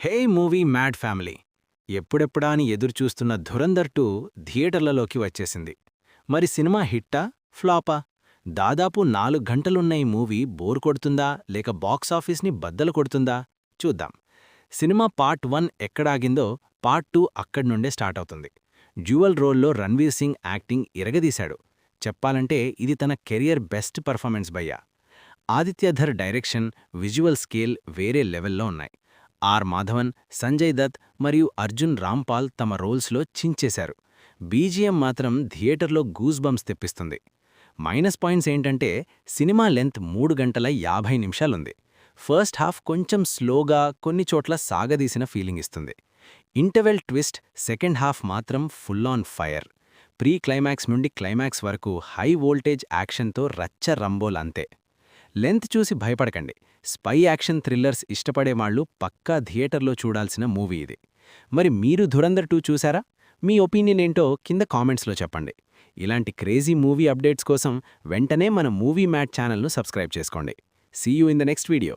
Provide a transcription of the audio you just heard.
హే movie mad family ఎప్పుడెప్పుడా అని ఎదురుచూస్తున్న ధురంధర్ 2 థియేటర్లలోకి వచ్చేసింది. మరి సినిమా హిట్టా ఫ్లాపా? దాదాపు 4 గంటలున్న ఈ మూవీ బోర్ కొడుతుందా లేక బాక్సాఫీస్ని బద్దలు కొడుతుందా చూద్దాం. సినిమా పార్ట్ 1 ఎక్కడాగిందో పార్ట్ 2 అక్కడ్నుండే స్టార్ట్ అవుతుంది. డ్యూయల్ రోల్లో రణ్వీర్ సింగ్ యాక్టింగ్ ఇరగదీశాడు. చెప్పాలంటే ఇది తన కెరియర్ బెస్ట్ పర్ఫార్మెన్స్ భయ్యా. ఆదిత్యధర్ డైరెక్షన్, విజువల్ స్కేల్ వేరే లెవెల్లో ఉన్నాయి. ఆర్ మాధవన్, సంజయ్ దత్ మరియు అర్జున్ రాంపాల్ తమ రోల్స్లో చించేశారు. బీజిఎం మాత్రం థియేటర్లో గూస్ బంప్స్ తెప్పిస్తుంది. మైనస్ పాయింట్స్ ఏంటంటే సినిమా లెంత్ 3 గంటల 50 నిమిషాలుంది. ఫస్ట్ హాఫ్ కొంచెం స్లోగా, కొన్ని చోట్ల సాగదీసిన ఫీలింగ్ ఇస్తుంది. ఇంటర్వెల్ ట్విస్ట్ సెకండ్ హాఫ్ మాత్రం full on fire. Pre climax నుండి క్లైమాక్స్ వరకు హై వోల్టేజ్ యాక్షన్తో రచ్చ రంబోల్ అంతే. లెంత్ చూసి భయపడకండి. స్పై యాక్షన్ థ్రిల్లర్స్ ఇష్టపడేవాళ్లు పక్కా థియేటర్లో చూడాల్సిన మూవీ ఇది. మరి మీరు ధురంధర్ 2 చూసారా? మీ ఒపీనియన్ ఏంటో కింద కామెంట్స్లో చెప్పండి. ఇలాంటి క్రేజీ మూవీ అప్డేట్స్ కోసం వెంటనే మన మూవీ మ్యాట్ ఛానల్ను సబ్స్క్రైబ్ చేసుకోండి. See you in the next video.